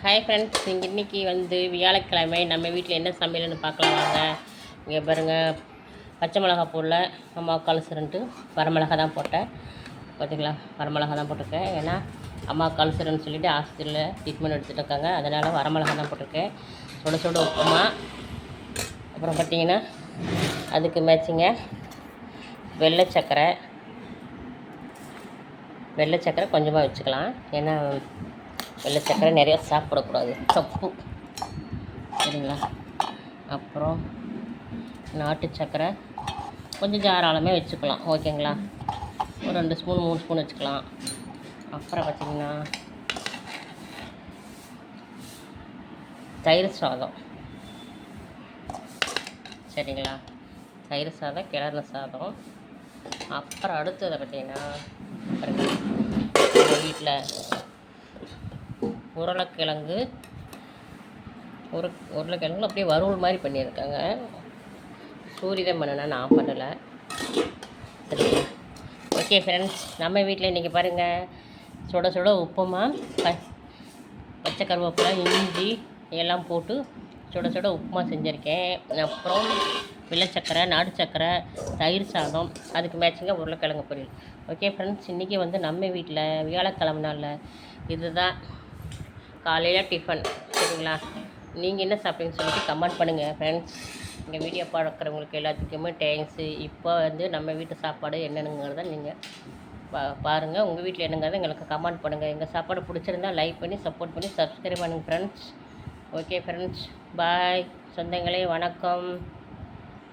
Hi friends, இன்றைக்கி வந்து வியாழக்கிழமை. நம்ம வீட்டில் என்ன சமையல்னு பார்க்கலாம் வாங்க. இங்கே பாருங்கள், பச்சை மிளகா போடல, அம்மாவுக்கு அலசுறன்ட்டு வரமிளகா தான் போட்டேன். பார்த்திங்களா, வரமிளகா தான் போட்டிருக்கேன். ஏன்னா அம்மாவுக்கு அலசுறன்னு சொல்லிவிட்டு ஹாஸ்பிட்டலில் ட்ரீட்மெண்ட் எடுத்துகிட்டு இருக்காங்க. அதனால் வரமிளகா தான் போட்டிருக்கேன். சுட சுட உப்புமா. அப்புறம் பார்த்திங்கன்னா அதுக்கு மேட்சிங்க வெள்ளை சக்கரை கொஞ்சமாக வச்சுக்கலாம். ஏன்னா வெள்ளை சக்கரை நிறையா சாப்பிடக்கூடாது, தப்பு, சரிங்களா. அப்புறம் நாட்டு சக்கரை கொஞ்சம் தாராளமே வச்சுக்கலாம், ஓகேங்களா. ஒரு 2 ஸ்பூன் 3 ஸ்பூன் வச்சுக்கலாம். அப்புறம் பார்த்திங்கன்னா தயிர் சாதம், சரிங்களா. தயிர் சாதம், கிளறின சாதம். அப்புறம் அடுத்ததை பார்த்திங்கன்னா எங்கள் வீட்டில் உருளைக்கிழங்குல அப்படியே வறுவல் மாதிரி பண்ணியிருக்காங்க. சூரியதான் பண்ணனா, நான் பண்ணலை, சரிங்களா. ஓகே ஃப்ரெண்ட்ஸ், நம்ம வீட்டில் இன்றைக்கி பாருங்கள், சுட சுட உப்புமா, பச்சை கருவேப்பிலை, இஞ்சி எல்லாம் போட்டு சுட சுட உப்புமா செஞ்சுருக்கேன். அப்புறம் வெள்ளை சக்கரை, நாட்டு சக்கரை, தயிர் சாதம், அதுக்கு மேட்சிங்காக உருளைக்கிழங்கு பொரியல். ஓகே ஃப்ரெண்ட்ஸ், இன்றைக்கி வந்து நம்ம வீட்டில் வியாழக்கிழமை நாளில் இதுதான் காலையில் டிஃபன், சரிங்களா. நீங்கள் என்ன சாப்பிட்டீங்கன்னு சொல்லிட்டு கமெண்ட் பண்ணுங்கள் ஃப்ரெண்ட்ஸ். எங்கள் வீடியோ பார்க்குறவங்களுக்கு எல்லாத்துக்குமே தேங்க்ஸு. இப்போ வந்து நம்ம வீட்டு சாப்பாடு என்னென்னுங்கிறத நீங்கள் பாருங்கள். உங்கள் வீட்டில் என்னங்கிறத எங்களுக்கு கமெண்ட் பண்ணுங்கள். எங்கள் சாப்பாடு பிடிச்சிருந்தா லைக் பண்ணி சப்போர்ட் பண்ணி சப்ஸ்கிரைப் பண்ணுங்கள் ஃப்ரெண்ட்ஸ். ஓகே ஃப்ரெண்ட்ஸ், பாய் சொந்தங்களே, வணக்கம்.